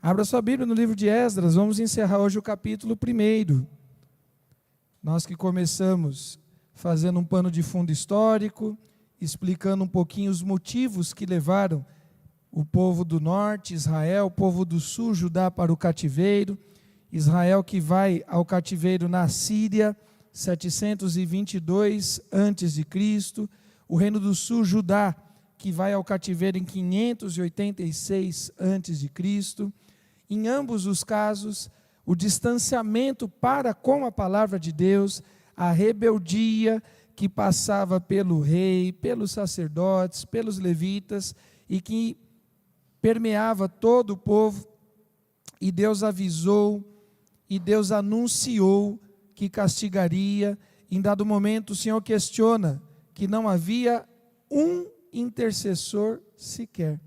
Abra sua Bíblia no livro de Esdras, vamos encerrar hoje o capítulo 1. Nós que começamos fazendo um pano de fundo histórico, explicando um pouquinho os motivos que levaram o povo do norte, Israel, o povo do sul, Judá, para o cativeiro. Israel que vai ao cativeiro na Síria, 722 a.C., o reino do sul, Judá, que vai ao cativeiro em 586 a.C., Em ambos os casos, o distanciamento para com a palavra de Deus, a rebeldia que passava pelo rei, pelos sacerdotes, pelos levitas, e que permeava todo o povo, e Deus avisou, e Deus anunciou que castigaria. Em dado momento o Senhor questiona que não havia um intercessor sequer.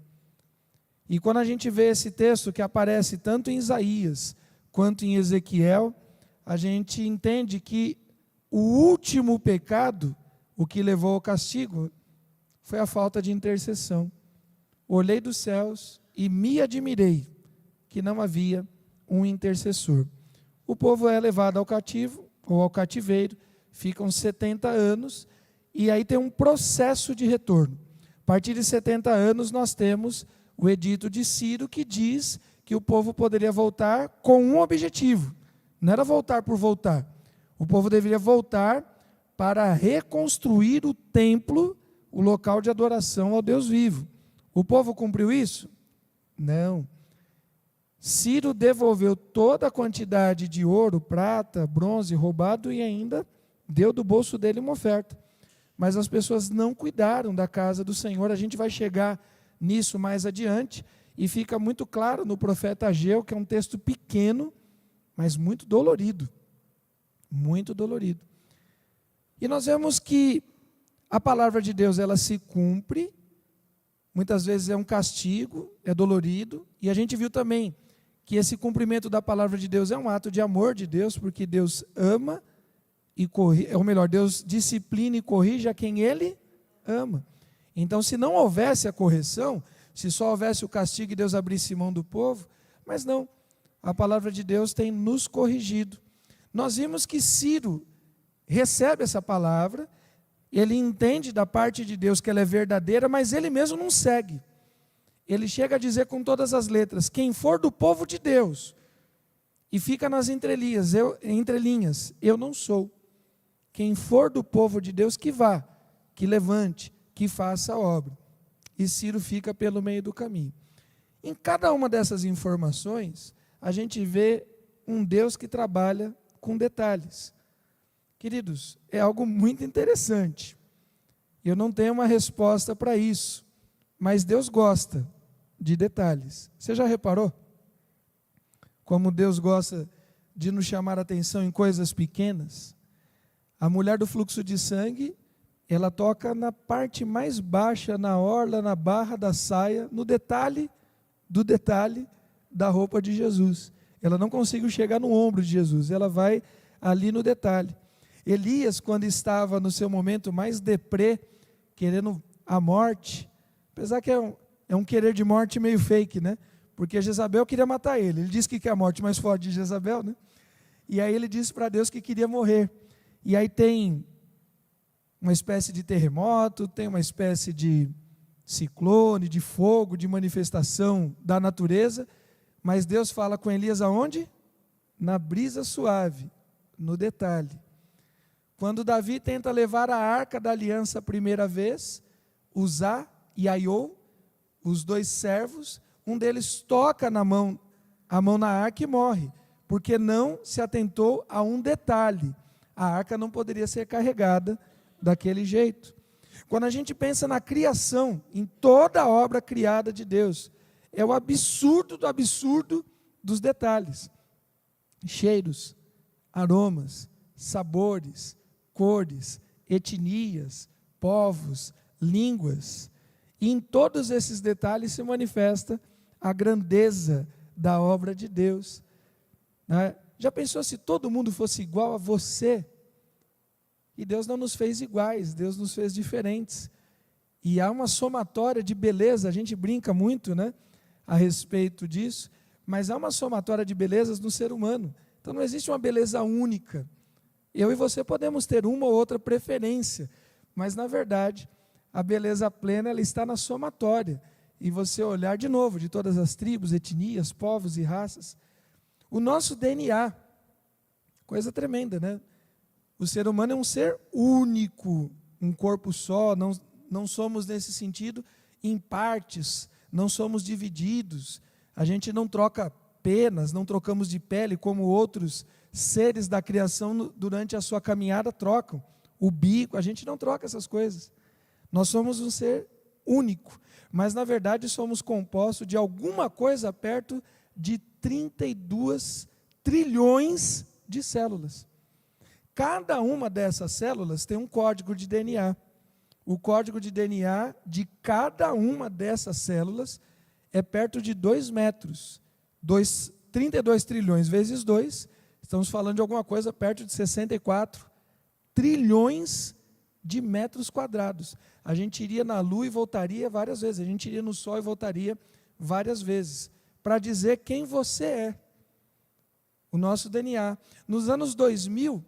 E quando a gente vê esse texto que aparece tanto em Isaías quanto em Ezequiel, a gente entende que o último pecado, o que levou ao castigo, foi a falta de intercessão. Olhei dos céus e me admirei que não havia um intercessor. O povo é levado ao cativo, ou ao cativeiro, ficam 70 anos, e aí tem um processo de retorno. A partir de 70 anos nós temos o edito de Ciro, que diz que o povo poderia voltar com um objetivo. Não era voltar por voltar. O povo deveria voltar para reconstruir o templo, o local de adoração ao Deus vivo. O povo cumpriu isso? Não. Ciro devolveu toda a quantidade de ouro, prata, bronze roubado e ainda deu do bolso dele uma oferta. Mas as pessoas não cuidaram da casa do Senhor. A gente vai chegar nisso mais adiante, e fica muito claro no profeta Ageu, que é um texto pequeno, mas muito dolorido. Muito dolorido. E nós vemos que a palavra de Deus, ela se cumpre, muitas vezes é um castigo, é dolorido, e a gente viu também que esse cumprimento da palavra de Deus é um ato de amor de Deus, porque Deus ama e corrige, ou melhor, Deus disciplina e corrige a quem Ele ama. Então, se não houvesse a correção, se só houvesse o castigo e Deus abrisse mão do povo, mas não, a palavra de Deus tem nos corrigido. Nós vimos que Ciro recebe essa palavra, ele entende da parte de Deus que ela é verdadeira, mas ele mesmo não segue. Ele chega a dizer com todas as letras: quem for do povo de Deus, e fica nas entrelinhas, eu não sou. Quem for do povo de Deus, que vá, que levante, que faça a obra. E Ciro fica pelo meio do caminho. Em cada uma dessas informações, a gente vê um Deus que trabalha com detalhes. Queridos, é algo muito interessante. Eu não tenho uma resposta para isso, mas Deus gosta de detalhes. Você já reparou? Como Deus gosta de nos chamar a atenção em coisas pequenas? A mulher do fluxo de sangue, ela toca na parte mais baixa, na orla, na barra da saia, no detalhe do detalhe da roupa de Jesus. Ela não conseguiu chegar no ombro de Jesus, ela vai ali no detalhe. Elias, quando estava no seu momento mais deprê, querendo a morte, apesar que é um querer de morte meio fake, né? Porque Jezabel queria matar ele. Ele disse que quer a morte mais forte de Jezabel, né? E aí ele disse para Deus que queria morrer. E aí tem uma espécie de terremoto, tem uma espécie de ciclone, de fogo, de manifestação da natureza, mas Deus fala com Elias aonde? Na brisa suave, no detalhe. Quando Davi tenta levar a arca da aliança a primeira vez, Uzá e Aiô, os dois servos, um deles toca a mão na arca e morre, porque não se atentou a um detalhe. A arca não poderia ser carregada daquele jeito. Quando a gente pensa na criação, em toda a obra criada de Deus, é o absurdo do absurdo dos detalhes. Cheiros, aromas, sabores, cores, etnias, povos, línguas. E em todos esses detalhes se manifesta a grandeza da obra de Deus. Já pensou se todo mundo fosse igual a você? E Deus não nos fez iguais, Deus nos fez diferentes. E há uma somatória de beleza, a gente brinca muito, né, a respeito disso, mas há uma somatória de belezas no ser humano. Então não existe uma beleza única. Eu e você podemos ter uma ou outra preferência, mas na verdade, a beleza plena ela está na somatória. E você olhar de novo, de todas as tribos, etnias, povos e raças. O nosso DNA, coisa tremenda, né? O ser humano é um ser único, um corpo só, não somos nesse sentido em partes, não somos divididos. A gente não troca penas, não trocamos de pele como outros seres da criação durante a sua caminhada trocam. O bico, a gente não troca essas coisas. Nós somos um ser único, mas na verdade somos compostos de alguma coisa perto de 32 trilhões de células. Cada uma dessas células tem um código de DNA. O código de DNA de cada uma dessas células é perto de 2 metros. 32 trilhões vezes 2, estamos falando de alguma coisa perto de 64 trilhões de metros quadrados. A gente iria na Lua e voltaria várias vezes. A gente iria no Sol e voltaria várias vezes. Para dizer quem você é. O nosso DNA. Nos anos 2000,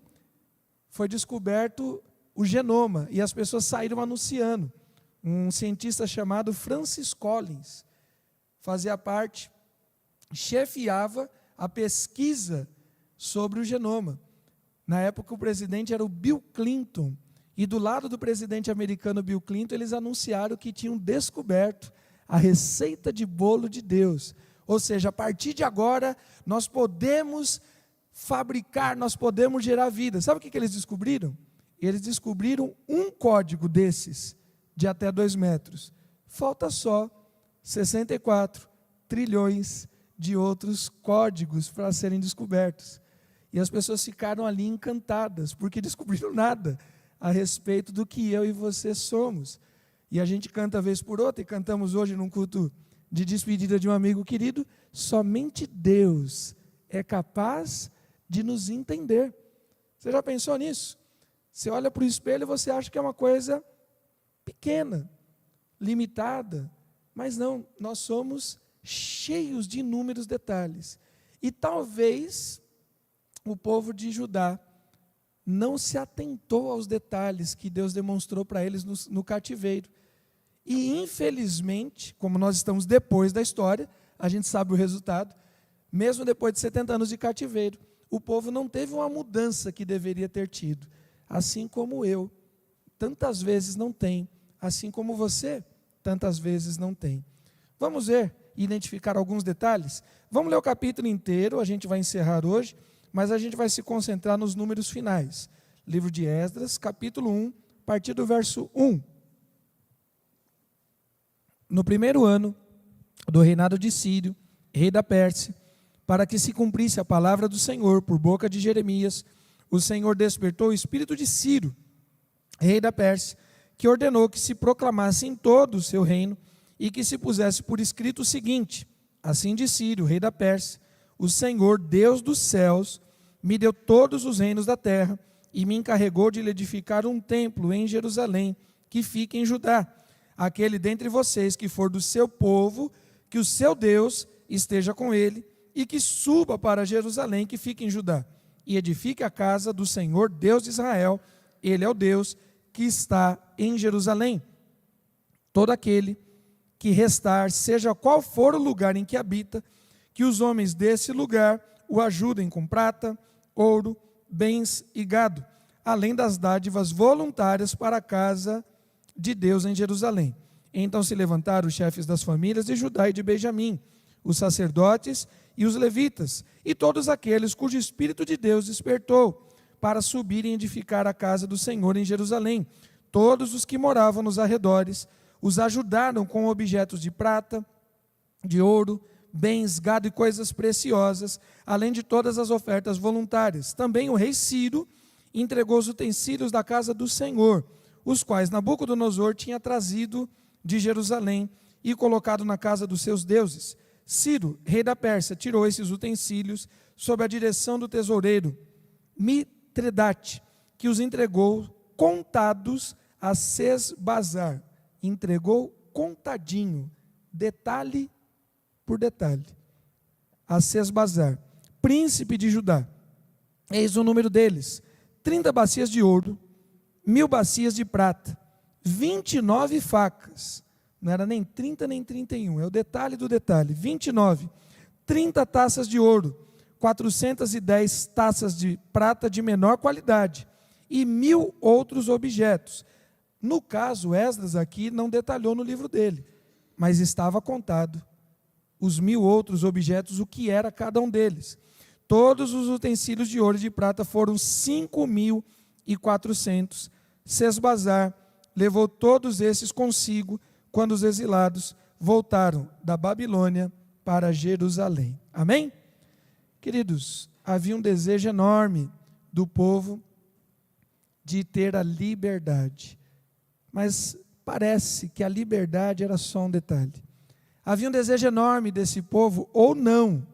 foi descoberto o genoma. E as pessoas saíram anunciando. Um cientista chamado Francis Collins fazia parte, chefiava a pesquisa sobre o genoma. Na época, o presidente era o Bill Clinton. E do lado do presidente americano Bill Clinton, eles anunciaram que tinham descoberto a receita de bolo de Deus. Ou seja, a partir de agora, nós podemos fabricar, nós podemos gerar vida. Sabe o que eles descobriram? Eles descobriram um código desses, de até 2 metros. Falta só 64 trilhões de outros códigos para serem descobertos. E as pessoas ficaram ali encantadas, porque descobriram nada a respeito do que eu e você somos. E a gente canta vez por outra, e cantamos hoje num culto de despedida de um amigo querido, somente Deus é capaz de nos entender. Você já pensou nisso? Você olha para o espelho e você acha que é uma coisa pequena, limitada, mas não, nós somos cheios de inúmeros detalhes. E talvez o povo de Judá não se atentou aos detalhes que Deus demonstrou para eles no cativeiro. E infelizmente, como nós estamos depois da história, a gente sabe o resultado, mesmo depois de 70 anos de cativeiro, o povo não teve uma mudança que deveria ter tido, assim como eu, tantas vezes não tem, assim como você, tantas vezes não tem. Vamos ver, identificar alguns detalhes? Vamos ler o capítulo inteiro, a gente vai encerrar hoje, mas a gente vai se concentrar nos números finais. Livro de Esdras, capítulo 1, a partir do verso 1. No primeiro ano do reinado de Círio, rei da Pérsia, para que se cumprisse a palavra do Senhor por boca de Jeremias, o Senhor despertou o espírito de Ciro, rei da Pérsia, que ordenou que se proclamasse em todo o seu reino e que se pusesse por escrito o seguinte: assim diz Ciro, rei da Pérsia: o Senhor, Deus dos céus, me deu todos os reinos da terra e me encarregou de lhe edificar um templo em Jerusalém, que fica em Judá. Aquele dentre vocês que for do seu povo, que o seu Deus esteja com ele, e que suba para Jerusalém, que fica em Judá, e edifique a casa do Senhor, Deus de Israel. Ele é o Deus que está em Jerusalém. Todo aquele que restar, seja qual for o lugar em que habita, que os homens desse lugar o ajudem com prata, ouro, bens e gado, além das dádivas voluntárias para a casa de Deus em Jerusalém. Então se levantaram os chefes das famílias de Judá e de Benjamim, os sacerdotes e os levitas, e todos aqueles cujo Espírito de Deus despertou, para subirem e edificar a casa do Senhor em Jerusalém. Todos os que moravam nos arredores os ajudaram com objetos de prata, de ouro, bens, gado e coisas preciosas, além de todas as ofertas voluntárias. Também o rei Ciro entregou os utensílios da casa do Senhor, os quais Nabucodonosor tinha trazido de Jerusalém e colocado na casa dos seus deuses. Ciro, rei da Pérsia, tirou esses utensílios sob a direção do tesoureiro Mitredate, que os entregou contados a Sesbazar. Entregou contadinho, detalhe por detalhe. a Sesbazar, príncipe de Judá. Eis o número deles: 30 bacias de ouro, 1000 bacias de prata, 29 facas. Não era nem 30 nem 31, é o detalhe do detalhe. 29, 30 taças de ouro, 410 taças de prata de menor qualidade e 1000 outros objetos. No caso, Esdras aqui não detalhou no livro dele, mas estava contado os 1000 outros objetos, o que era cada um deles. Todos os utensílios de ouro e de prata foram 5.400. Sesbazar levou todos esses consigo quando os exilados voltaram da Babilônia para Jerusalém. Amém? Queridos, havia um desejo enorme do povo de ter a liberdade. Mas parece que a liberdade era só um detalhe. Havia um desejo enorme desse povo, ou não,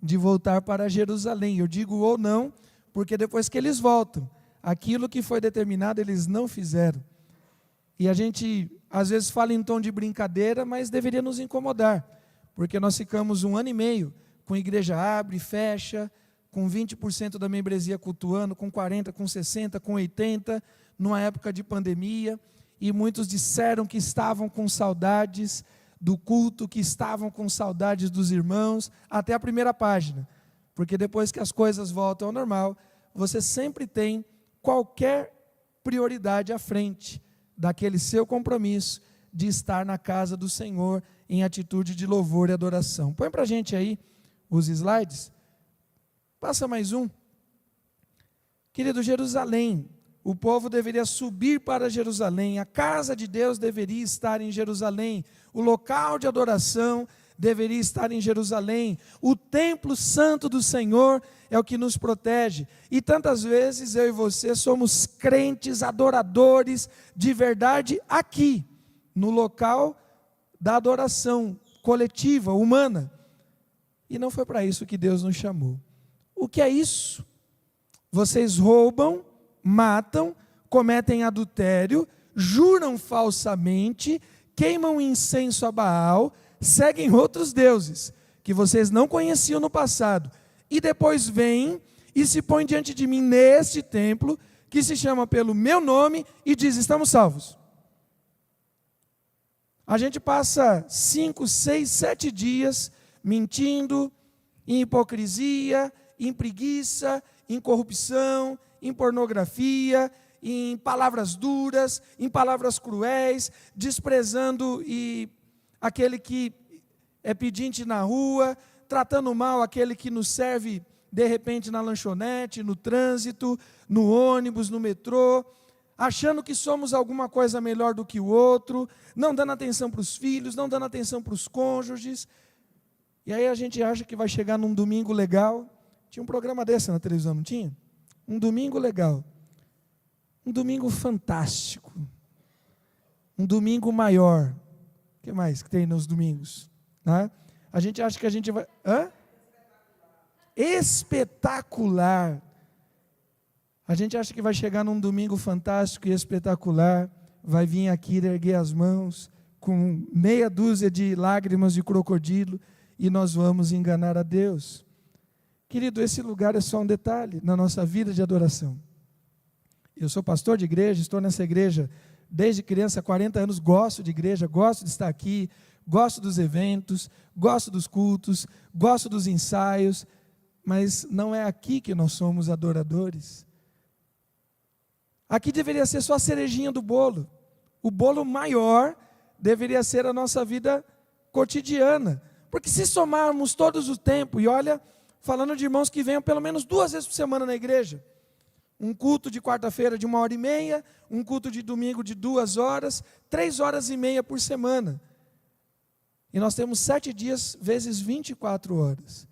de voltar para Jerusalém. Eu digo ou não, porque depois que eles voltam, aquilo que foi determinado eles não fizeram. E a gente, às vezes, fala em tom de brincadeira, mas deveria nos incomodar, porque nós ficamos 1 ano e meio com igreja abre, fecha, com 20% da membresia cultuando, com 40%, com 60%, com 80%, numa época de pandemia. E muitos disseram que estavam com saudades do culto, que estavam com saudades dos irmãos, até a primeira página. Porque depois que as coisas voltam ao normal, você sempre tem qualquer prioridade à frente daquele seu compromisso de estar na casa do Senhor em atitude de louvor e adoração. Põe para a gente aí os slides. Passa mais um. Querido, Jerusalém. O povo deveria subir para Jerusalém, a casa de Deus deveria estar em Jerusalém, o local de adoração deveria estar em Jerusalém, o templo santo do Senhor é o que nos protege. E tantas vezes eu e você somos crentes, adoradores de verdade aqui, no local da adoração coletiva, humana. E não foi para isso que Deus nos chamou. O que é isso? Vocês roubam, matam, cometem adultério, juram falsamente, queimam incenso a Baal, seguem outros deuses, que vocês não conheciam no passado, e depois vêm e se põem diante de mim neste templo, que se chama pelo meu nome, e diz: estamos salvos. A gente passa 5, 6, 7 dias mentindo, em hipocrisia, em preguiça, em corrupção, em pornografia, em palavras duras, em palavras cruéis, desprezando aquele que é pedinte na rua, tratando mal aquele que nos serve de repente na lanchonete, no trânsito, no ônibus, no metrô, achando que somos alguma coisa melhor do que o outro, não dando atenção para os filhos, não dando atenção para os cônjuges. E aí a gente acha que vai chegar num domingo legal. Tinha um programa desse na televisão, não tinha? Um domingo legal, um domingo fantástico, um domingo maior. O que mais que tem nos domingos? Né? A gente acha que a gente vai... Espetacular. A gente acha que vai chegar num domingo fantástico e espetacular, vai vir aqui erguer as mãos, com meia dúzia de lágrimas de crocodilo, e nós vamos enganar a Deus. Querido, esse lugar é só um detalhe na nossa vida de adoração. Eu sou pastor de igreja, estou nessa igreja desde criança, há 40 anos, gosto de igreja, gosto de estar aqui, gosto dos eventos, gosto dos cultos, gosto dos ensaios, mas não é aqui que nós somos adoradores. Aqui deveria ser só a cerejinha do bolo. O bolo maior deveria ser a nossa vida cotidiana. Porque se somarmos todos o tempo, e olha, falando de irmãos que venham pelo menos 2 vezes por semana na igreja, um culto de quarta-feira de 1h30, um culto de domingo de 2 horas, 3 horas e meia por semana. E nós temos 7 dias vezes 24 horas.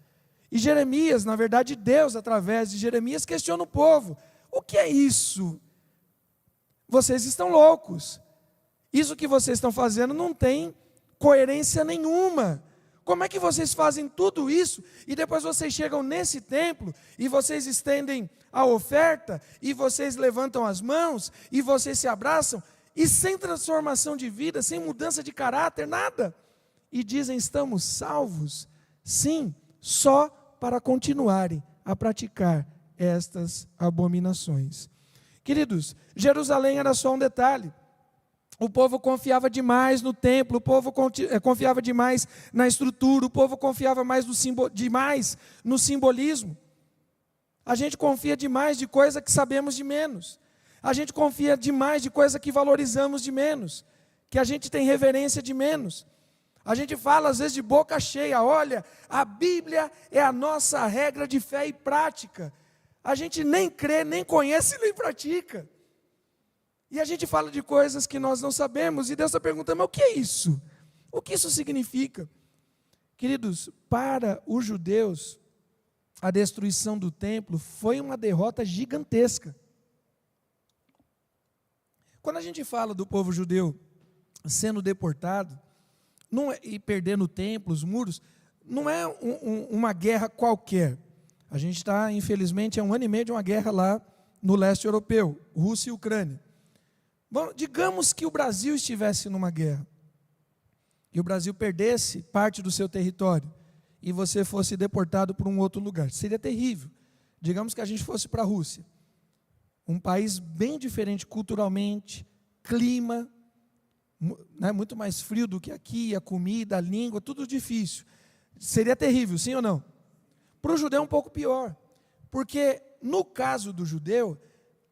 E Jeremias, na verdade Deus, através de Jeremias, questiona o povo: o que é isso? Vocês estão loucos. Isso que vocês estão fazendo não tem coerência nenhuma. Como é que vocês fazem tudo isso e depois vocês chegam nesse templo e vocês estendem a oferta e vocês levantam as mãos e vocês se abraçam e sem transformação de vida, sem mudança de caráter, nada? E dizem: estamos salvos? Sim, só para continuarem a praticar estas abominações. Queridos, Jerusalém era só um detalhe. O povo confiava demais no templo, o povo confiava demais na estrutura, o povo confiava demais no simbolismo. A gente confia demais de coisa que sabemos de menos. A gente confia demais de coisa que valorizamos de menos, que a gente tem reverência de menos. A gente fala às vezes de boca cheia, olha, a Bíblia é a nossa regra de fé e prática. A gente nem crê, nem conhece, nem pratica. E a gente fala de coisas que nós não sabemos, e Deus está perguntando, mas o que é isso? O que isso significa? Queridos, para os judeus, a destruição do templo foi uma derrota gigantesca. Quando a gente fala do povo judeu sendo deportado, e perdendo o templo, os muros, não é uma guerra qualquer. A gente está, infelizmente, há 1 ano e meio de uma guerra lá no leste europeu, Rússia e Ucrânia. Bom, digamos que o Brasil estivesse numa guerra, e o Brasil perdesse parte do seu território, e você fosse deportado para um outro lugar. Seria terrível. Digamos que a gente fosse para a Rússia, um país bem diferente culturalmente, clima, né, muito mais frio do que aqui, a comida, a língua, tudo difícil. Seria terrível, sim ou não? Para o judeu é um pouco pior, porque no caso do judeu,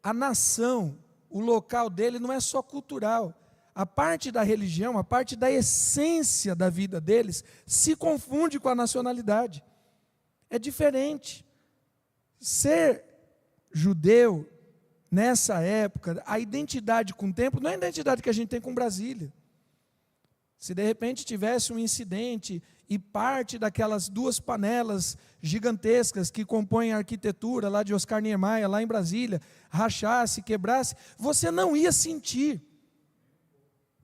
a nação, o local dele não é só cultural. A parte da religião, a parte da essência da vida deles, se confunde com a nacionalidade. É diferente. Ser judeu, nessa época, a identidade com o templo não é a identidade que a gente tem com Brasília. Se de repente tivesse um incidente e parte daquelas 2 panelas gigantescas que compõem a arquitetura lá de Oscar Niemeyer, lá em Brasília, rachasse, quebrasse, você não ia sentir,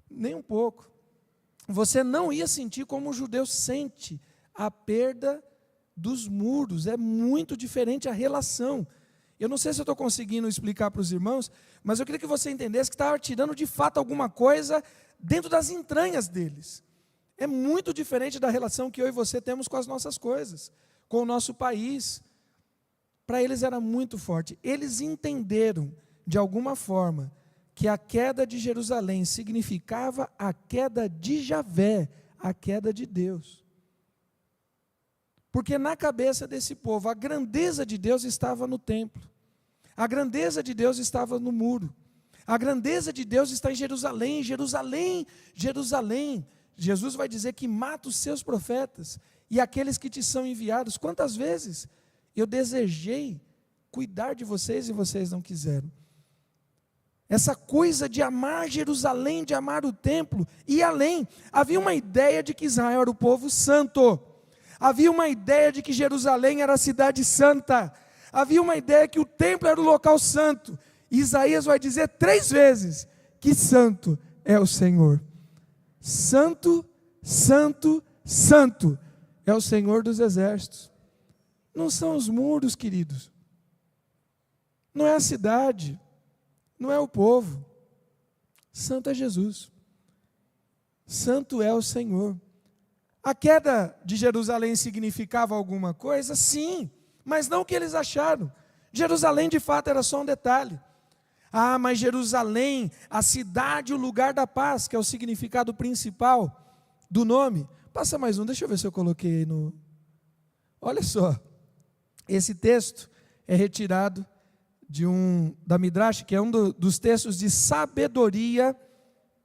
nem um pouco. Você não ia sentir como o judeu sente a perda dos muros. É muito diferente a relação. Eu não sei se eu estou conseguindo explicar para os irmãos, mas eu queria que você entendesse que estava tirando de fato alguma coisa dentro das entranhas deles. É muito diferente da relação que eu e você temos com as nossas coisas, com o nosso país. Para eles era muito forte. Eles entenderam, de alguma forma, que a queda de Jerusalém significava a queda de Javé, a queda de Deus. Porque na cabeça desse povo, a grandeza de Deus estava no templo. A grandeza de Deus estava no muro. A grandeza de Deus está em Jerusalém, Jerusalém, Jerusalém. Jesus vai dizer que mata os seus profetas e aqueles que te são enviados. Quantas vezes eu desejei cuidar de vocês e vocês não quiseram? Essa coisa de amar Jerusalém, de amar o templo, e além, havia uma ideia de que Israel era o povo santo. Havia uma ideia de que Jerusalém era a cidade santa. Havia uma ideia que o templo era o local santo. Isaías vai dizer 3 vezes que santo é o Senhor. Santo, santo, santo é o Senhor dos exércitos. Não são os muros, queridos. Não é a cidade. Não é o povo. Santo é Jesus. Santo é o Senhor. A queda de Jerusalém significava alguma coisa? Sim, mas não o que eles acharam. Jerusalém de fato era só um detalhe. Ah, mas Jerusalém, a cidade, o lugar da paz, que é o significado principal do nome. Passa mais um, deixa eu ver se eu coloquei no... Olha só, esse texto é retirado da Midrash, que é um dos textos de sabedoria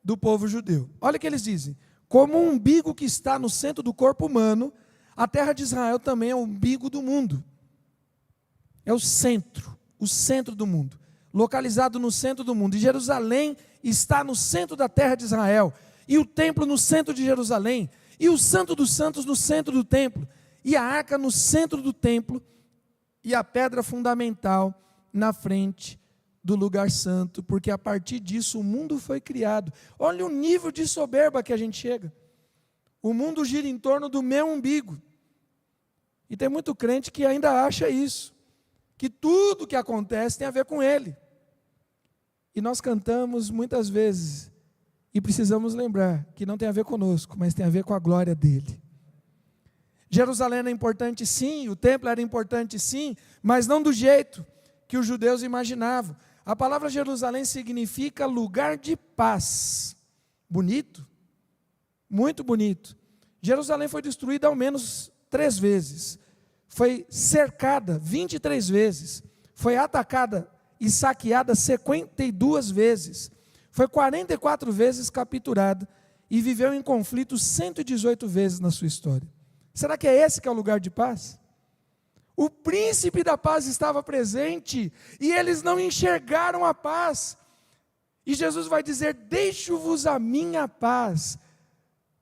do povo judeu. Olha o que eles dizem: como um umbigo que está no centro do corpo humano, a terra de Israel também é o umbigo do mundo. É o centro do mundo, localizado no centro do mundo. E Jerusalém está no centro da terra de Israel, e o templo no centro de Jerusalém, e o Santo dos Santos no centro do templo, e a arca no centro do templo, e a pedra fundamental na frente do lugar santo, porque a partir disso o mundo foi criado. Olha o nível de soberba que a gente chega. O mundo gira em torno do meu umbigo. E tem muito crente que ainda acha isso, que tudo que acontece tem a ver com ele. E nós cantamos muitas vezes, e precisamos lembrar que não tem a ver conosco, mas tem a ver com a glória dele. Jerusalém era importante sim, o templo era importante sim, mas não do jeito que os judeus imaginavam. A palavra Jerusalém significa lugar de paz. Bonito, muito bonito. Jerusalém foi destruída ao menos 3 vezes, foi cercada 23 vezes, foi atacada e saqueada 52 vezes, foi 44 vezes capturada e viveu em conflito 118 vezes na sua história. Será que é esse que é o lugar de paz? O príncipe da paz estava presente e eles não enxergaram a paz. E Jesus vai dizer: deixo-vos a minha paz,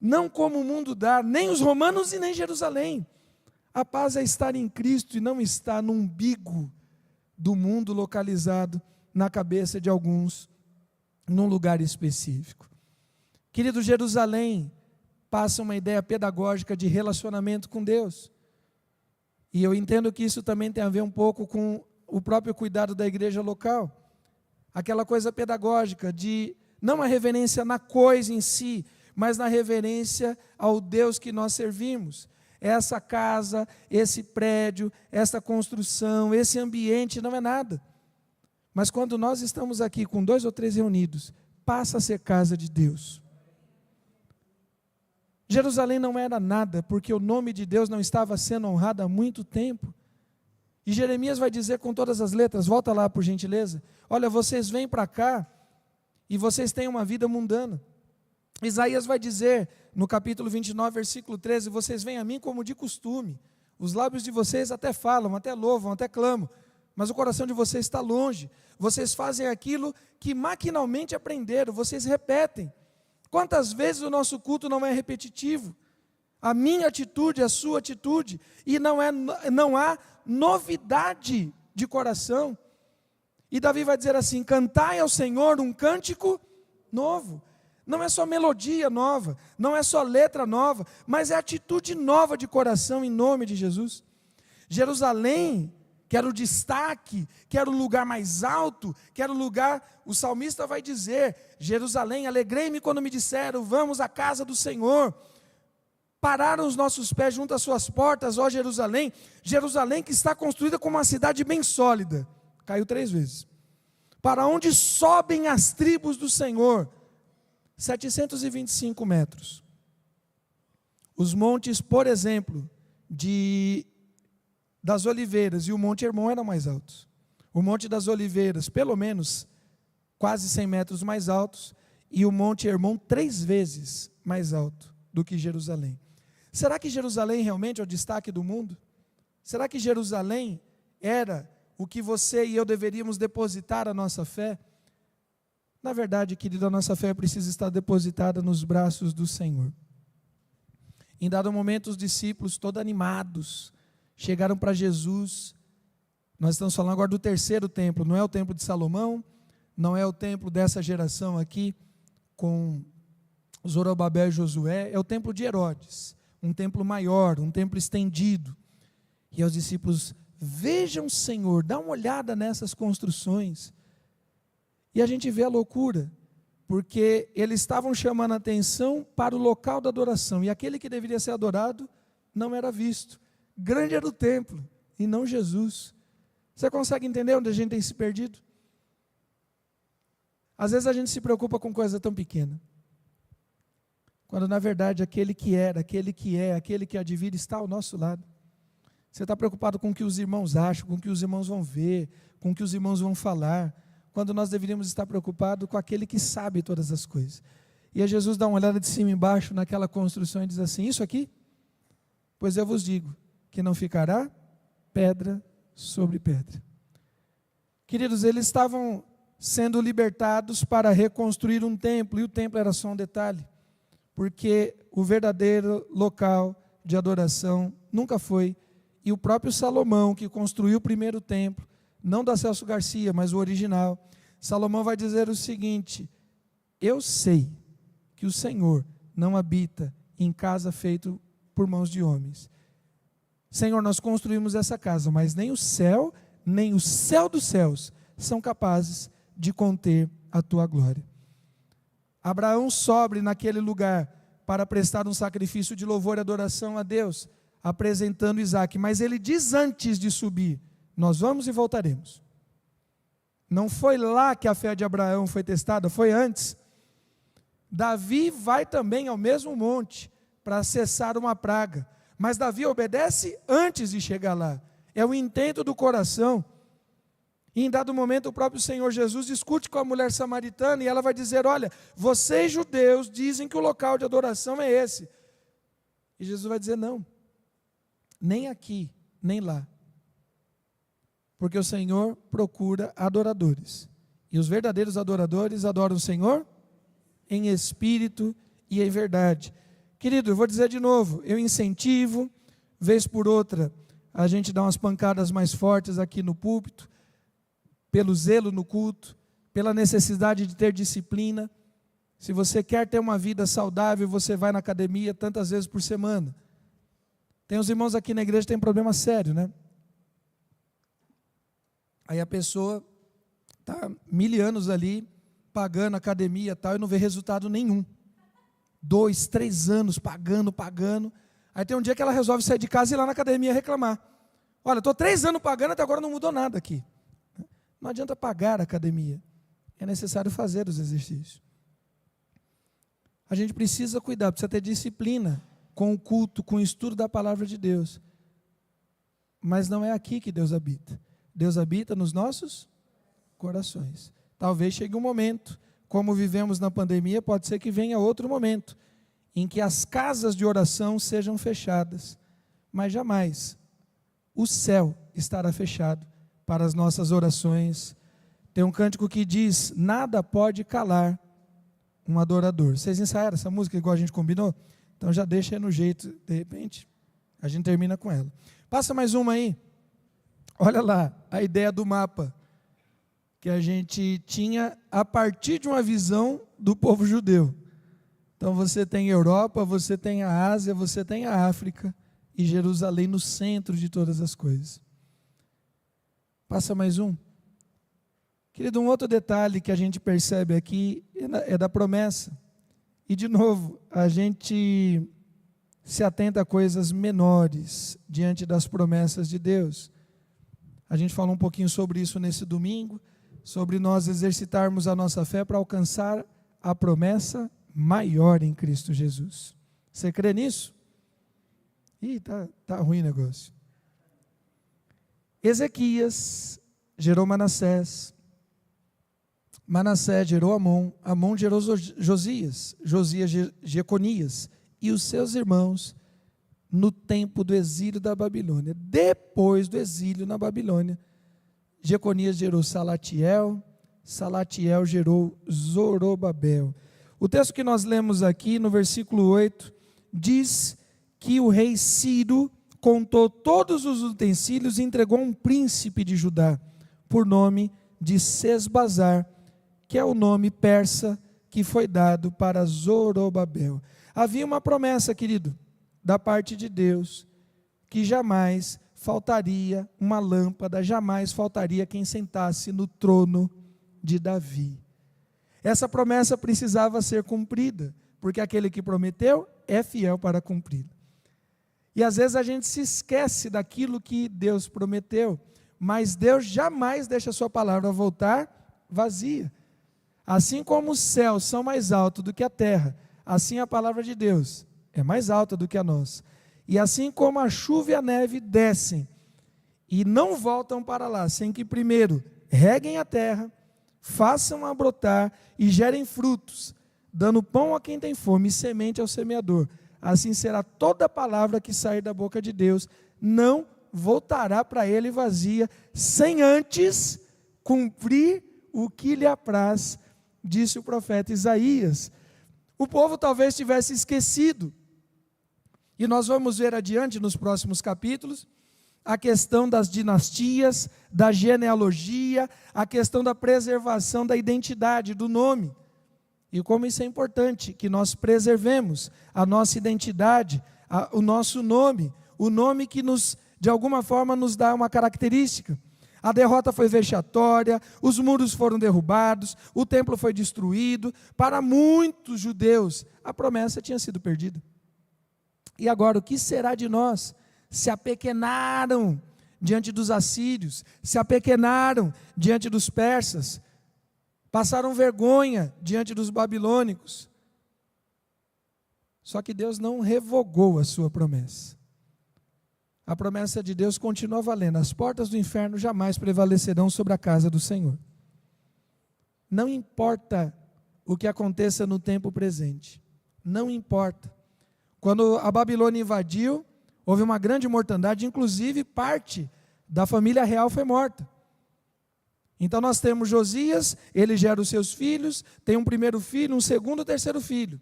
não como o mundo dá, nem os romanos e nem Jerusalém. A paz é estar em Cristo e não estar no umbigo do mundo localizado na cabeça de alguns, num lugar específico. Querido, Jerusalém passa uma ideia pedagógica de relacionamento com Deus. E eu entendo que isso também tem a ver um pouco com o próprio cuidado da igreja local. Aquela coisa pedagógica de não a reverência na coisa em si, mas na reverência ao Deus que nós servimos. Essa casa, esse prédio, essa construção, esse ambiente não é nada. Mas quando nós estamos aqui com 2 ou 3 reunidos, passa a ser casa de Deus. Jerusalém não era nada, porque o nome de Deus não estava sendo honrado há muito tempo. E Jeremias vai dizer com todas as letras, volta lá por gentileza, olha, vocês vêm para cá e vocês têm uma vida mundana. Isaías vai dizer no capítulo 29, versículo 13, vocês vêm a mim como de costume, os lábios de vocês até falam, até louvam, até clamam, mas o coração de vocês está longe, vocês fazem aquilo que maquinalmente aprenderam, vocês repetem. Quantas vezes o nosso culto não é repetitivo? A minha atitude, a sua atitude, e não há novidade de coração. E Davi vai dizer assim: cantai ao Senhor um cântico novo. Não é só melodia nova, não é só letra nova, mas é atitude nova de coração em nome de Jesus. Jerusalém, que era o destaque, que era o lugar mais alto, que era o lugar, o salmista vai dizer: Jerusalém, alegrei-me quando me disseram, vamos à casa do Senhor. Pararam os nossos pés junto às suas portas, ó Jerusalém. Jerusalém que está construída como uma cidade bem sólida. Caiu 3 vezes. Para onde sobem as tribos do Senhor? 725 metros. Os montes, por exemplo, das Oliveiras e o Monte Hermon eram mais altos. O Monte das Oliveiras, pelo menos, quase 100 metros mais altos, e o Monte Hermon 3 vezes mais alto do que Jerusalém. Será que Jerusalém realmente é o destaque do mundo? Será que Jerusalém era o que você e eu deveríamos depositar a nossa fé? Na verdade, querido, a nossa fé precisa estar depositada nos braços do Senhor. Em dado momento, os discípulos, todos animados, chegaram para Jesus. Nós estamos falando agora do 3º templo, não é o templo de Salomão, não é o templo dessa geração aqui, com Zorobabel e Josué, é o templo de Herodes, um templo maior, um templo estendido. E aos discípulos: vejam, Senhor, dá uma olhada nessas construções. E a gente vê a loucura, porque eles estavam chamando a atenção para o local da adoração, e aquele que deveria ser adorado não era visto. Grande era o templo, e não Jesus. Você consegue entender onde a gente tem se perdido? Às vezes a gente se preocupa com coisa tão pequena, quando na verdade aquele que era, aquele que é, aquele que há de vir está ao nosso lado. Você está preocupado com o que os irmãos acham, com o que os irmãos vão ver, com o que os irmãos vão falar, quando nós deveríamos estar preocupados com aquele que sabe todas as coisas. E aí Jesus dá uma olhada de cima e embaixo naquela construção e diz assim: isso aqui? Pois eu vos digo, que não ficará pedra sobre pedra. Queridos, eles estavam sendo libertados para reconstruir um templo, e o templo era só um detalhe, porque o verdadeiro local de adoração nunca foi, e o próprio Salomão, que construiu o primeiro templo, não da Celso Garcia, mas o original, Salomão vai dizer o seguinte: eu sei que o Senhor não habita em casa feita por mãos de homens. Senhor, nós construímos essa casa, mas nem o céu dos céus são capazes de conter a tua glória. Abraão sobe naquele lugar para prestar um sacrifício de louvor e adoração a Deus. apresentando Isaac. Mas ele diz antes de subir: nós vamos e voltaremos. Não foi lá que a fé de Abraão foi testada, foi antes. Davi vai também ao mesmo monte para cessar uma praga. Mas Davi obedece antes de chegar lá. É o intento do coração. E em dado momento o próprio Senhor Jesus discute com a mulher samaritana e ela vai dizer: olha, vocês judeus dizem que o local de adoração é esse. E Jesus vai dizer: não, nem aqui, nem lá. Porque o Senhor procura adoradores. E os verdadeiros adoradores adoram o Senhor em espírito e em verdade. Querido, eu vou dizer de novo, eu incentivo, vez por outra, a gente dá umas pancadas mais fortes aqui no púlpito, pelo zelo no culto, pela necessidade de ter disciplina. Se você quer ter uma vida saudável, você vai na academia tantas vezes por semana. Tem uns irmãos aqui na igreja que tem um problema sério, né? Aí a pessoa está 1000 anos ali, pagando academia e tal, e não vê resultado nenhum. 2, 3 anos pagando. Aí tem um dia que ela resolve sair de casa e ir lá na academia reclamar. Olha, estou 3 anos pagando, até agora não mudou nada aqui. Não adianta pagar a academia, é necessário fazer os exercícios. A gente precisa cuidar, precisa ter disciplina com o culto, com o estudo da palavra de Deus. Mas não é aqui que Deus habita. Deus habita nos nossos corações. Talvez chegue um momento, como vivemos na pandemia, pode ser que venha outro momento, em que as casas de oração sejam fechadas, mas jamais o céu estará fechado para as nossas orações. Tem um cântico que diz: nada pode calar um adorador. Vocês ensaiaram essa música igual a gente combinou? Então já deixa aí no jeito, de repente a gente termina com ela. Passa mais uma aí. Olha lá, a ideia do mapa que a gente tinha a partir de uma visão do povo judeu. Então você tem a Europa, você tem a Ásia, você tem a África e Jerusalém no centro de todas as coisas. Passa mais um. Querido, um outro detalhe que a gente percebe aqui é da promessa. E de novo, a gente se atenta a coisas menores diante das promessas de Deus. A gente falou um pouquinho sobre isso nesse domingo, sobre nós exercitarmos a nossa fé para alcançar a promessa maior em Cristo Jesus. Você crê nisso? Ih, tá ruim o negócio. Ezequias gerou Manassés, Manassés gerou Amon, Amon gerou Josias, Josias Jeconias e os seus irmãos no tempo do exílio da Babilônia. Depois do exílio na Babilônia, Jeconias gerou Salatiel, Salatiel gerou Zorobabel. O texto que nós lemos aqui no versículo 8 diz que o rei Ciro contou todos os utensílios e entregou um príncipe de Judá, por nome de Sesbazar, que é o nome persa que foi dado para Zorobabel. Havia uma promessa, querido, da parte de Deus, que jamais faltaria uma lâmpada, jamais faltaria quem sentasse no trono de Davi. Essa promessa precisava ser cumprida, porque aquele que prometeu é fiel para cumpri-la. E às vezes a gente se esquece daquilo que Deus prometeu, mas Deus jamais deixa a sua palavra voltar vazia. Assim como os céus são mais altos do que a terra, assim a palavra de Deus é mais alta do que a nossa. E assim como a chuva e a neve descem e não voltam para lá, sem que primeiro reguem a terra, façam-a brotar e gerem frutos, dando pão a quem tem fome e semente ao semeador, assim será toda palavra que sair da boca de Deus, não voltará para ele vazia, sem antes cumprir o que lhe apraz, disse o profeta Isaías. O povo talvez tivesse esquecido, e nós vamos ver adiante nos próximos capítulos, a questão das dinastias, da genealogia, a questão da preservação da identidade, do nome. E como isso é importante, que nós preservemos a nossa identidade, o nosso nome, o nome que nos, de alguma forma, nos dá uma característica. A derrota foi vexatória, os muros foram derrubados, o templo foi destruído. Para muitos judeus, a promessa tinha sido perdida. E agora, o que será de nós? se apequenaram diante dos assírios, se apequenaram diante dos persas, passaram vergonha diante dos babilônicos. Só que Deus não revogou a sua promessa. A promessa de Deus continua valendo. As portas do inferno jamais prevalecerão sobre a casa do Senhor. Não importa o que aconteça no tempo presente. Não importa. Quando a Babilônia invadiu, houve uma grande mortandade, inclusive parte da família real foi morta. Então nós temos Josias, ele gera os seus filhos, tem um primeiro filho, um segundo, terceiro filho.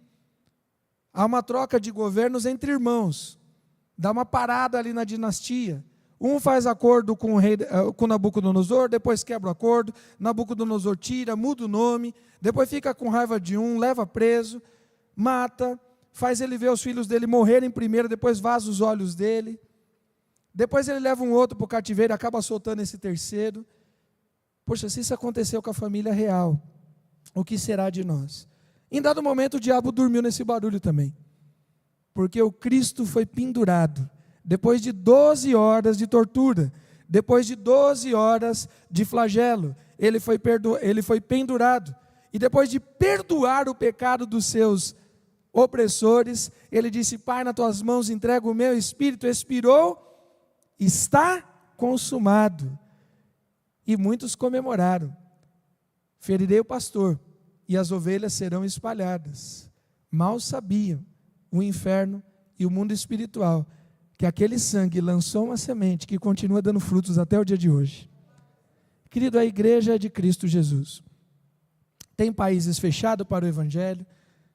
Há uma troca de governos entre irmãos. Dá uma parada ali na dinastia. Um faz acordo com o rei, com Nabucodonosor, depois quebra o acordo, Nabucodonosor tira, muda o nome, depois fica com raiva de um, leva preso, mata, faz ele ver os filhos dele morrerem primeiro, depois vaza os olhos dele, depois ele leva um outro para o cativeiro e acaba soltando esse terceiro. Poxa, se isso aconteceu com a família real, o que será de nós? Em dado momento o diabo dormiu nesse barulho também, porque o Cristo foi pendurado, depois de 12 horas de tortura, depois de 12 horas de flagelo, ele foi pendurado, e depois de perdoar o pecado dos seus opressores, ele disse: Pai, nas tuas mãos entrego o meu espírito, expirou, está consumado. E muitos comemoraram. Ferirei o pastor, e as ovelhas serão espalhadas. Mal sabiam o inferno e o mundo espiritual que aquele sangue lançou uma semente que continua dando frutos até o dia de hoje. Querido, a igreja é de Cristo Jesus. Tem países fechados para o evangelho,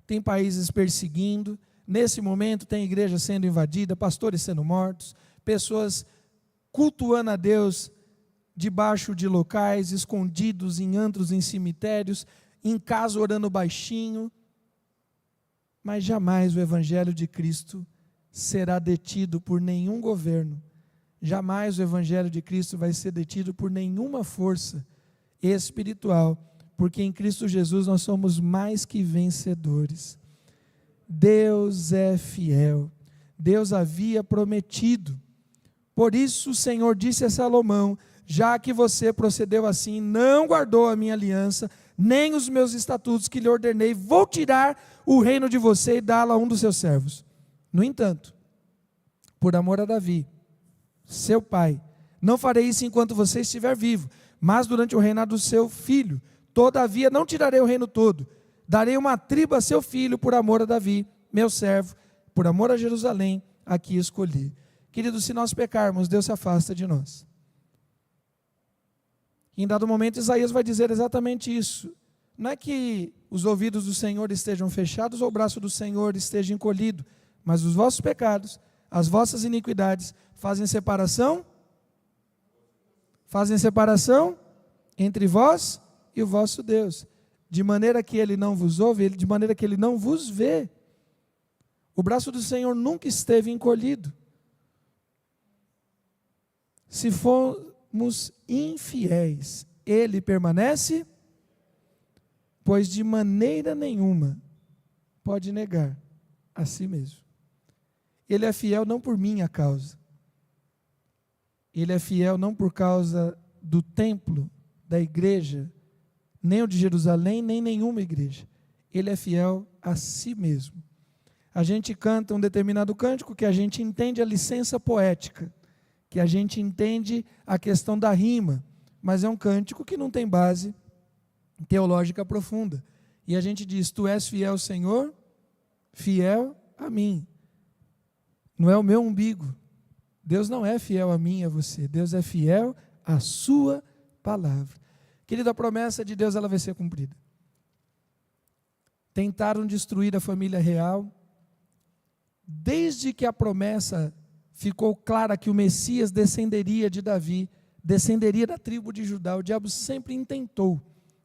tem países perseguindo, nesse momento tem igreja sendo invadida, pastores sendo mortos, pessoas cultuando a Deus debaixo de locais, escondidos em antros, em cemitérios, em casa orando baixinho, mas jamais o evangelho de Cristo será detido por nenhum governo, jamais o evangelho de Cristo vai ser detido por nenhuma força espiritual, porque em Cristo Jesus nós somos mais que vencedores. Deus é fiel, Deus havia prometido, por isso o Senhor disse a Salomão: já que você procedeu assim, não guardou a minha aliança, nem os meus estatutos que lhe ordenei, vou tirar o reino de você e dá-lo a um dos seus servos. No entanto, por amor a Davi, seu pai, não farei isso enquanto você estiver vivo, mas durante o reinado do seu filho. Todavia não tirarei o reino todo, darei uma tribo a seu filho por amor a Davi, meu servo, por amor a Jerusalém, a que escolhi. Querido, se nós pecarmos, Deus se afasta de nós. Em dado momento Isaías vai dizer exatamente isso. Não é que os ouvidos do Senhor estejam fechados ou o braço do Senhor esteja encolhido, mas os vossos pecados, as vossas iniquidades fazem separação entre vós e o vosso Deus, de maneira que Ele não vos ouve, de maneira que Ele não vos vê. O braço do Senhor nunca esteve encolhido. Se formos infiéis, Ele permanece, pois de maneira nenhuma pode negar a si mesmo. Ele é fiel não por minha causa, Ele é fiel não por causa do templo, da igreja, nem o de Jerusalém, nem nenhuma igreja. Ele é fiel a si mesmo. A gente canta um determinado cântico que a gente entende a licença poética, que a gente entende a questão da rima, mas é um cântico que não tem base teológica profunda. E a gente diz: tu és fiel, Senhor, fiel a mim. Não é o meu umbigo. Deus não é fiel a mim e a você. Deus é fiel à sua palavra. Querido, a promessa de Deus ela vai ser cumprida. Tentaram destruir a família real. Desde que a promessa ficou clara que o Messias descenderia de Davi, descenderia da tribo de Judá, o diabo sempre intentou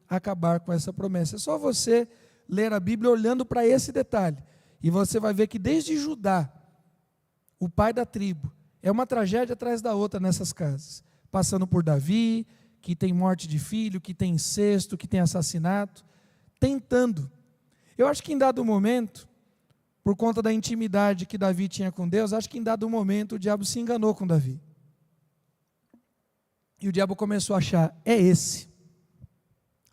acabar com essa promessa. É só você ler a Bíblia olhando para esse detalhe, e você vai ver que desde Judá, o pai da tribo, é uma tragédia atrás da outra nessas casas, passando por Davi, que tem morte de filho, que tem incesto, que tem assassinato, tentando. Eu acho que em dado momento, por conta da intimidade que Davi tinha com Deus, acho que em dado momento o diabo se enganou com Davi. E o diabo começou a achar, é esse.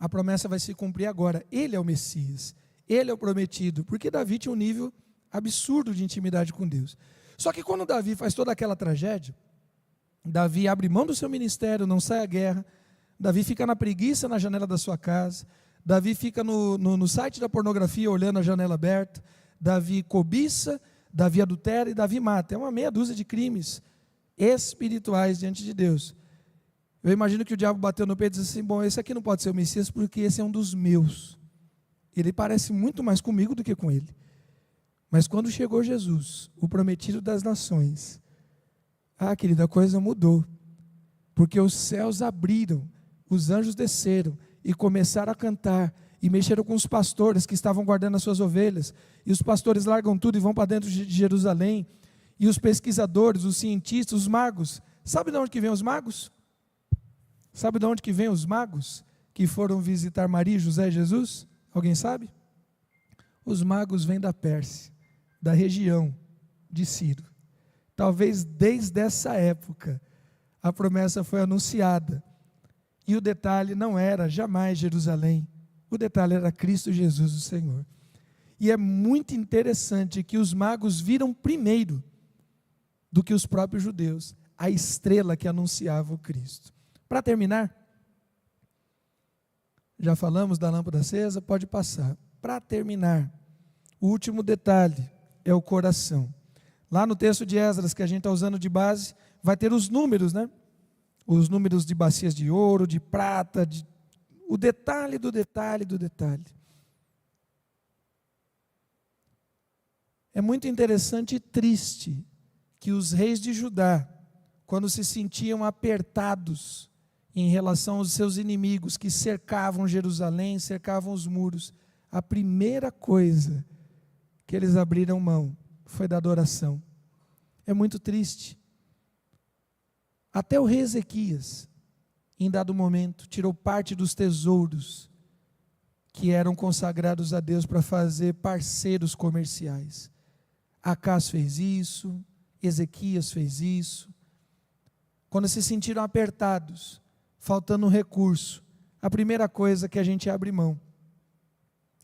A promessa vai se cumprir agora. Ele é o Messias. Ele é o prometido. Porque Davi tinha um nível absurdo de intimidade com Deus. Só que quando Davi faz toda aquela tragédia, Davi abre mão do seu ministério, não sai à guerra. Davi fica na preguiça na janela da sua casa. Davi fica no site da pornografia olhando a janela aberta. Davi cobiça, Davi adultera e Davi mata. É uma meia dúzia de crimes espirituais diante de Deus. Eu imagino que o diabo bateu no peito e disse assim, bom, esse aqui não pode ser o Messias porque esse é um dos meus. Ele parece muito mais comigo do que com ele. Mas quando chegou Jesus, o prometido das nações, querida, a coisa mudou. Porque os céus abriram, os anjos desceram e começaram a cantar. E mexeram com os pastores que estavam guardando as suas ovelhas. E os pastores largam tudo e vão para dentro de Jerusalém. E os pesquisadores, os cientistas, os magos. Sabe de onde que vêm os magos? Sabe de onde que vêm os magos que foram visitar Maria, José e Jesus? Alguém sabe? Os magos vêm da Pérsia, da região de Ciro. Talvez desde essa época a promessa foi anunciada. E o detalhe não era jamais Jerusalém. O detalhe era Cristo Jesus, o Senhor. E é muito interessante que os magos viram primeiro do que os próprios judeus a estrela que anunciava o Cristo. Para terminar, já falamos da lâmpada acesa, pode passar. Para terminar, o último detalhe é o coração. Lá no texto de Esdras, que a gente está usando de base, vai ter os números, né? Os números de bacias de ouro, de prata, o detalhe do detalhe do detalhe. É muito interessante e triste que os reis de Judá, quando se sentiam apertados em relação aos seus inimigos que cercavam Jerusalém, cercavam os muros, a primeira coisa que eles abriram mão foi da adoração. É muito triste. Até o rei Ezequias, em dado momento, tirou parte dos tesouros que eram consagrados a Deus para fazer parceiros comerciais. Acás fez isso, Ezequias fez isso. Quando se sentiram apertados, faltando um recurso, a primeira coisa que a gente abre mão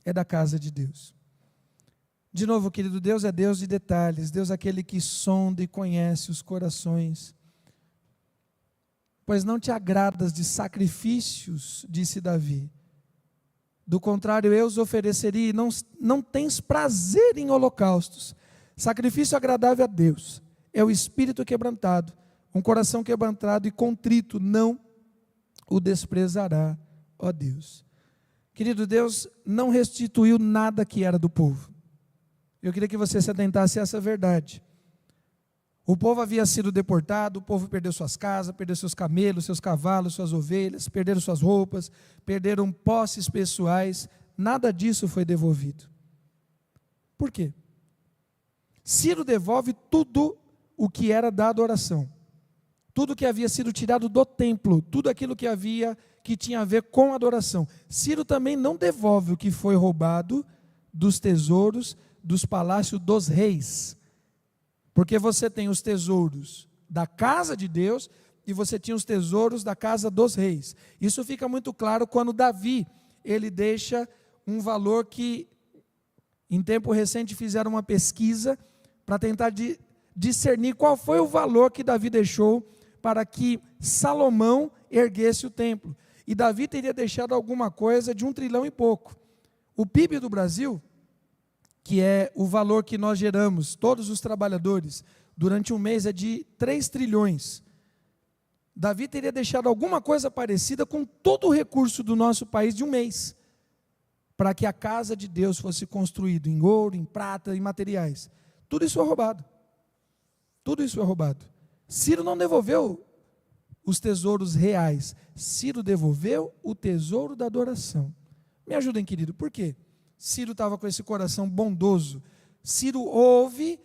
é da casa de Deus. De novo, querido, Deus é Deus de detalhes, Deus é aquele que sonda e conhece os corações. Pois não te agradas de sacrifícios, disse Davi. Do contrário, eu os ofereceria, e não tens prazer em holocaustos. Sacrifício agradável a Deus é o espírito quebrantado, um coração quebrantado e contrito, não o desprezará, ó Deus. Querido, Deus não restituiu nada que era do povo. Eu queria que você se atentasse a essa verdade. O povo havia sido deportado, o povo perdeu suas casas, perdeu seus camelos, seus cavalos, suas ovelhas, perderam suas roupas, perderam posses pessoais, nada disso foi devolvido. Por quê? Ciro devolve tudo o que era da adoração. Tudo que havia sido tirado do templo, tudo aquilo que tinha a ver com adoração. Ciro também não devolve o que foi roubado dos tesouros dos palácios dos reis. Porque você tem os tesouros da casa de Deus e você tinha os tesouros da casa dos reis. Isso fica muito claro quando Davi, ele deixa um valor que, em tempo recente, fizeram uma pesquisa para tentar discernir qual foi o valor que Davi deixou para que Salomão erguesse o templo. E Davi teria deixado alguma coisa de 1 trilhão e pouco. O PIB do Brasil, que é o valor que nós geramos, todos os trabalhadores, durante um mês é de 3 trilhões. Davi teria deixado alguma coisa parecida com todo o recurso do nosso país de um mês, para que a casa de Deus fosse construída em ouro, em prata, em materiais. Tudo isso foi roubado. Tudo isso foi roubado. Ciro não devolveu os tesouros reais. Ciro devolveu o tesouro da adoração. Me ajudem, querido, por quê? Ciro estava com esse coração bondoso. Ciro ouve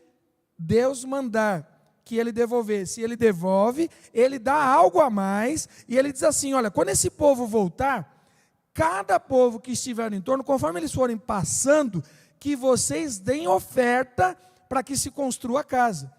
Deus mandar que ele devolvesse. Ele devolve, ele dá algo a mais, e ele diz assim, olha, quando esse povo voltar, cada povo que estiver no entorno, conforme eles forem passando, que vocês deem oferta para que se construa a casa.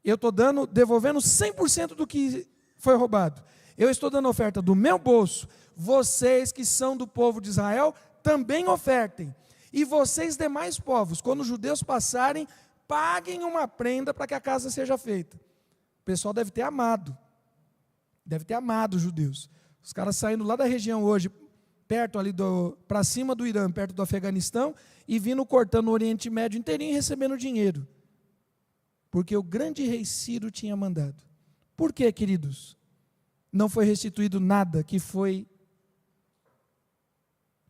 Eu estou devolvendo 100% do que foi roubado. Eu estou dando oferta do meu bolso. Vocês que são do povo de Israel, também ofertem. E vocês demais povos, quando os judeus passarem, paguem uma prenda para que a casa seja feita. O pessoal deve ter amado os judeus. Os caras saindo lá da região hoje, perto ali para cima do Irã, perto do Afeganistão, e vindo cortando o Oriente Médio inteirinho e recebendo dinheiro. Porque o grande rei Ciro tinha mandado. Por quê, queridos? Não foi restituído nada que foi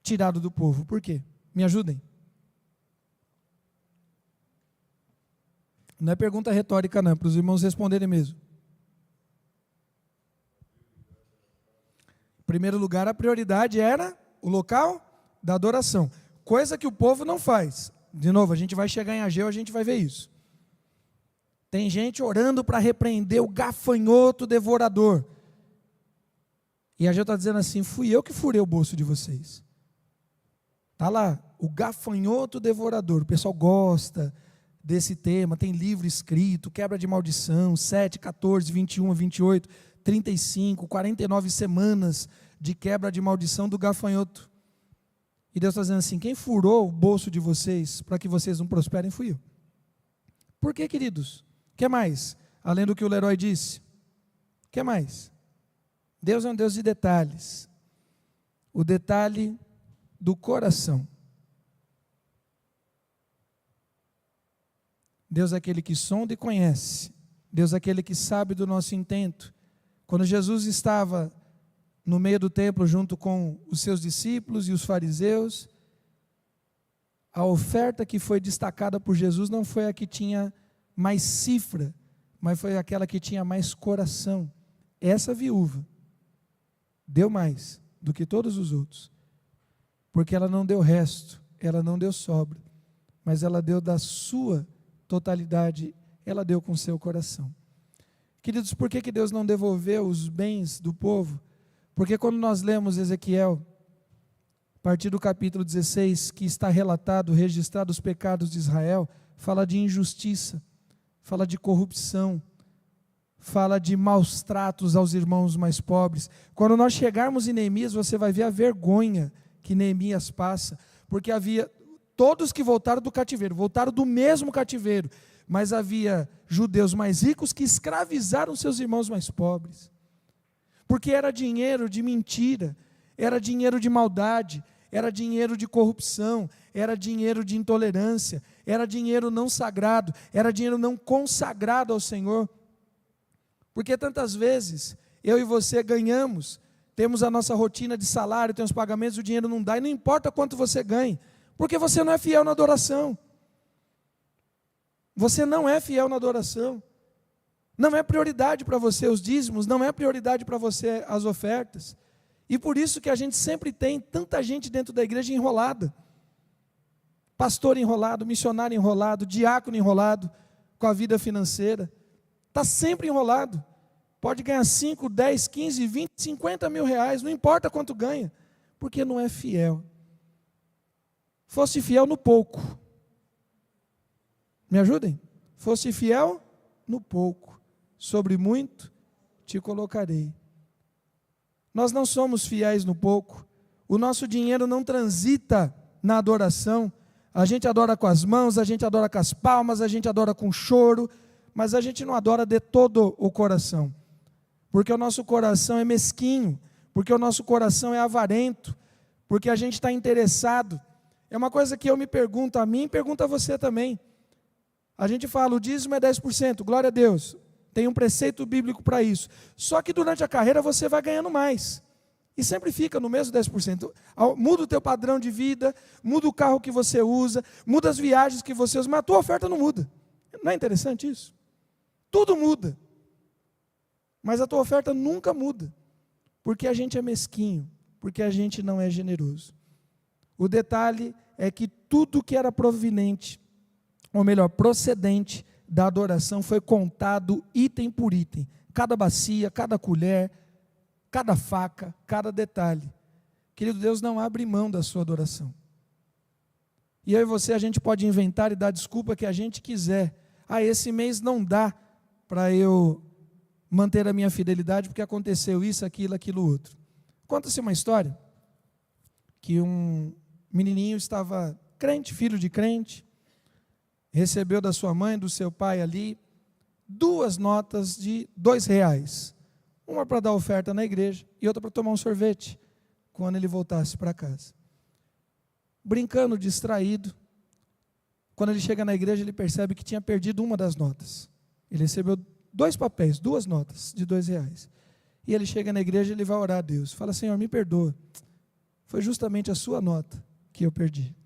tirado do povo. Por quê? Me ajudem. Não é pergunta retórica não, para os irmãos responderem mesmo. Em primeiro lugar, a prioridade era o local da adoração. Coisa que o povo não faz. De novo, a gente vai chegar em Ageu, a gente vai ver isso. Tem gente orando para repreender o gafanhoto devorador. E Ageu está dizendo assim, fui eu que furei o bolso de vocês. Está lá, o gafanhoto devorador. O pessoal gosta desse tema, tem livro escrito, quebra de maldição, 7, 14, 21, 28, 35, 49 semanas de quebra de maldição do gafanhoto. E Deus está dizendo assim, quem furou o bolso de vocês para que vocês não prosperem fui eu. Por quê, queridos? O que mais? Além do que o Leroy disse. O que mais? Deus é um Deus de detalhes. O detalhe do coração. Deus é aquele que sonda e conhece. Deus é aquele que sabe do nosso intento. Quando Jesus estava no meio do templo junto com os seus discípulos e os fariseus, a oferta que foi destacada por Jesus não foi a que tinha mais cifra, mas foi aquela que tinha mais coração. Essa viúva deu mais do que todos os outros, porque ela não deu resto, ela não deu sobra, mas ela deu da sua totalidade, ela deu com o seu coração. Queridos, por que Deus não devolveu os bens do povo? Porque quando nós lemos Ezequiel, a partir do capítulo 16, que está relatado, registrado os pecados de Israel, fala de injustiça, fala de corrupção, fala de maus tratos aos irmãos mais pobres. Quando nós chegarmos em Neemias, você vai ver a vergonha que Neemias passa, porque havia todos que voltaram do cativeiro, voltaram do mesmo cativeiro, mas havia judeus mais ricos que escravizaram seus irmãos mais pobres, porque era dinheiro de mentira, era dinheiro de maldade, era dinheiro de corrupção, era dinheiro de intolerância, era dinheiro não sagrado, era dinheiro não consagrado ao Senhor. Porque tantas vezes eu e você ganhamos, temos a nossa rotina de salário, temos pagamentos, o dinheiro não dá, e não importa quanto você ganhe, porque você não é fiel na adoração. Você não é fiel na adoração. Não é prioridade para você os dízimos, não é prioridade para você as ofertas. E por isso que a gente sempre tem tanta gente dentro da igreja enrolada. Pastor enrolado, missionário enrolado, diácono enrolado com a vida financeira. Está sempre enrolado. Pode ganhar 5, 10, 15, 20, 50 mil reais, não importa quanto ganha, porque não é fiel. Fosse fiel no pouco. Me ajudem? Fosse fiel no pouco. Sobre muito te colocarei. Nós não somos fiéis no pouco. O nosso dinheiro não transita na adoração. A gente adora com as mãos, a gente adora com as palmas, a gente adora com choro, mas a gente não adora de todo o coração. Porque o nosso coração é mesquinho, porque o nosso coração é avarento, porque a gente está interessado. É uma coisa que eu me pergunto a mim e pergunto a você também. A gente fala, o dízimo é 10%, glória a Deus. Tem um preceito bíblico para isso. Só que durante a carreira você vai ganhando mais. E sempre fica no mesmo 10%. Muda o teu padrão de vida, muda o carro que você usa, muda as viagens que você usa, mas a tua oferta não muda. Não é interessante isso? Tudo muda. Mas a tua oferta nunca muda. Porque a gente é mesquinho, porque a gente não é generoso. O detalhe é que tudo que era proveniente, ou melhor, procedente da adoração foi contado item por item. Cada bacia, cada colher, cada faca, cada detalhe. Querido, Deus não abre mão da sua adoração. E eu e você, a gente pode inventar e dar desculpa que a gente quiser. Esse mês não dá para eu manter a minha fidelidade porque aconteceu isso, aquilo, outro. Conta-se uma história que um menininho estava crente, filho de crente, recebeu da sua mãe, do seu pai ali, 2 notas de R$2. Uma para dar oferta na igreja e outra para tomar um sorvete quando ele voltasse para casa. Brincando, distraído, quando ele chega na igreja, ele percebe que tinha perdido uma das notas. Ele recebeu 2 papéis, 2 notas de R$2. E ele chega na igreja e ele vai orar a Deus. Fala: Senhor, me perdoa. Foi justamente a sua nota que eu perdi.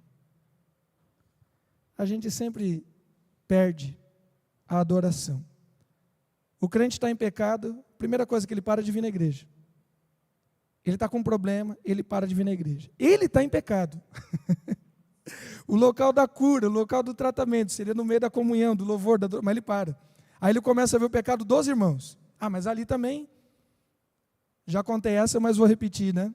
A gente sempre perde a adoração. O crente está em pecado, primeira coisa que ele para de vir na igreja. Ele está com um problema, ele para de vir na igreja. Ele está em pecado. O local da cura, o local do tratamento, seria no meio da comunhão, do louvor, mas ele para. Aí ele começa a ver o pecado dos irmãos. Mas ali também, já contei essa, mas vou repetir, né?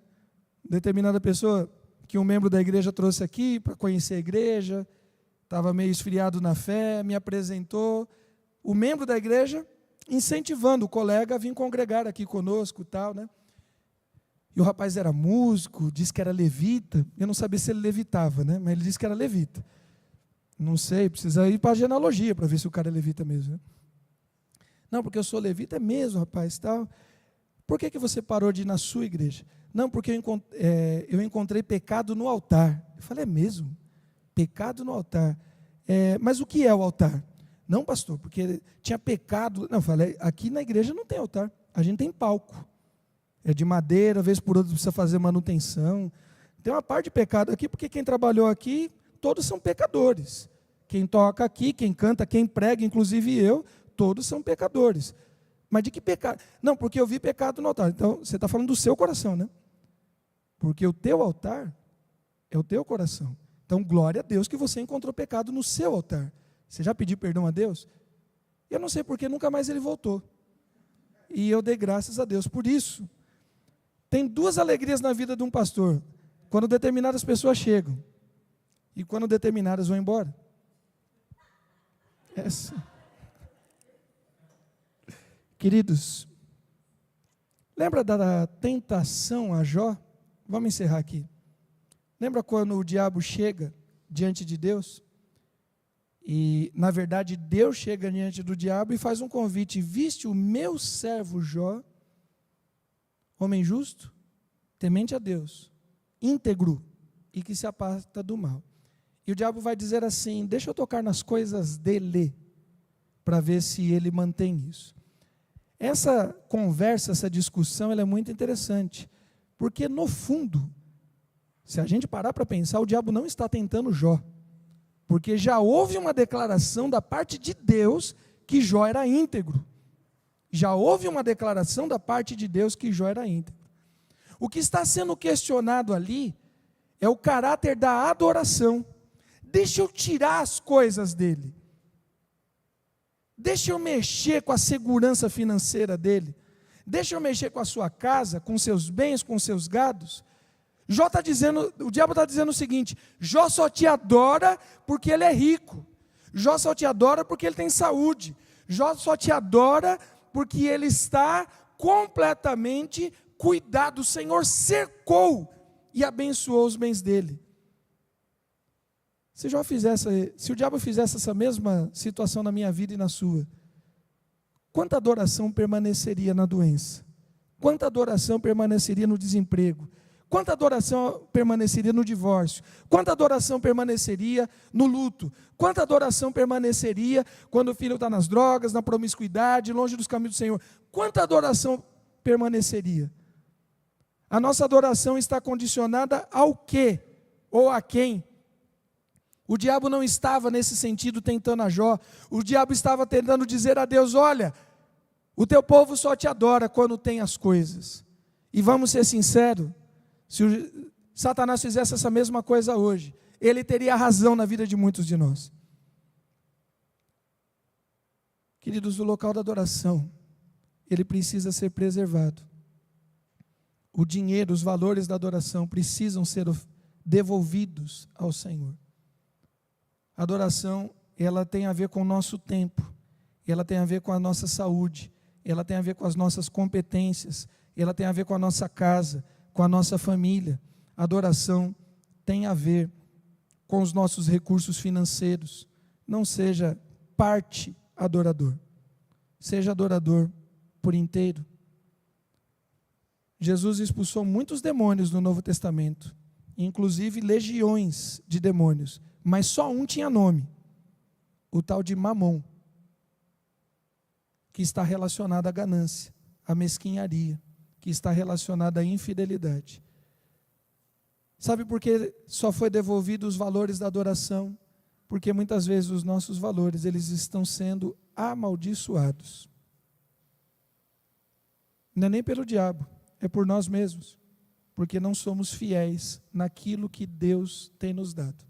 Determinada pessoa que um membro da igreja trouxe aqui para conhecer a igreja, estava meio esfriado na fé, me apresentou. O membro da igreja incentivando o colega a vir congregar aqui conosco e tal, né? E o rapaz era músico, disse que era levita. Eu não sabia se ele levitava, né? Mas ele disse que era levita. Não sei, precisa ir para a genealogia para ver se o cara é levita mesmo, né? Não, porque eu sou levita, é mesmo, rapaz, tal. Por que você parou de ir na sua igreja? Não, porque eu encontrei pecado no altar. Eu falei: é mesmo? Pecado no altar. Mas o que é o altar? Não, pastor, porque tinha pecado. Não, eu falei: aqui na igreja não tem altar, a gente tem palco. É de madeira, vez por outra precisa fazer manutenção. Tem uma parte de pecado aqui, porque quem trabalhou aqui, todos são pecadores. Quem toca aqui, quem canta, quem prega, inclusive eu, todos são pecadores. Mas de que pecado? Não, porque eu vi pecado no altar. Então, você está falando do seu coração, né? Porque o teu altar é o teu coração. Então, glória a Deus que você encontrou pecado no seu altar. Você já pediu perdão a Deus? Eu não sei porque nunca mais ele voltou. E eu dei graças a Deus por isso. Tem 2 alegrias na vida de um pastor: quando determinadas pessoas chegam e quando determinadas vão embora. Essa. Queridos, lembra da tentação a Jó? Vamos encerrar aqui. Lembra quando o diabo chega diante de Deus? E, na verdade, Deus chega diante do diabo e faz um convite: viste o meu servo Jó, homem justo, temente a Deus, íntegro e que se aparta do mal. E o diabo vai dizer assim: deixa eu tocar nas coisas dele, para ver se ele mantém isso. Essa conversa, essa discussão, ela é muito interessante, porque no fundo, se a gente parar para pensar, o diabo não está tentando Jó, porque já houve uma declaração da parte de Deus que Jó era íntegro. Já houve uma declaração da parte de Deus que Jó era íntegro. O que está sendo questionado ali é o caráter da adoração. Deixa eu tirar as coisas dele. Deixa eu mexer com a segurança financeira dele. Deixa eu mexer com a sua casa, com seus bens, com seus gados. O diabo está dizendo o seguinte: Jó só te adora porque ele é rico. Jó só te adora porque ele tem saúde. Jó só te adora porque ele está completamente cuidado. O Senhor cercou e abençoou os bens dele. Se o diabo fizesse essa mesma situação na minha vida e na sua, quanta adoração permaneceria na doença? Quanta adoração permaneceria no desemprego? Quanta adoração permaneceria no divórcio? Quanta adoração permaneceria no luto? Quanta adoração permaneceria quando o filho está nas drogas, na promiscuidade, longe dos caminhos do Senhor? Quanta adoração permaneceria? A nossa adoração está condicionada ao quê? Ou a quem? O diabo não estava nesse sentido tentando a Jó. O diabo estava tentando dizer a Deus: olha, o teu povo só te adora quando tem as coisas. E vamos ser sinceros, se o Satanás fizesse essa mesma coisa hoje, ele teria razão na vida de muitos de nós. Queridos, o local da adoração, ele precisa ser preservado. O dinheiro, os valores da adoração precisam ser devolvidos ao Senhor. Adoração, ela tem a ver com o nosso tempo, ela tem a ver com a nossa saúde, ela tem a ver com as nossas competências, ela tem a ver com a nossa casa, com a nossa família. Adoração tem a ver com os nossos recursos financeiros. Não seja parte adorador, seja adorador por inteiro. Jesus expulsou muitos demônios no Novo Testamento, inclusive legiões de demônios, mas só um tinha nome, o tal de Mamon, que está relacionado à ganância, à mesquinharia, que está relacionado à infidelidade. Sabe por que só foi devolvido os valores da adoração? Porque muitas vezes os nossos valores, eles estão sendo amaldiçoados. Não é nem pelo diabo, é por nós mesmos, porque não somos fiéis naquilo que Deus tem nos dado.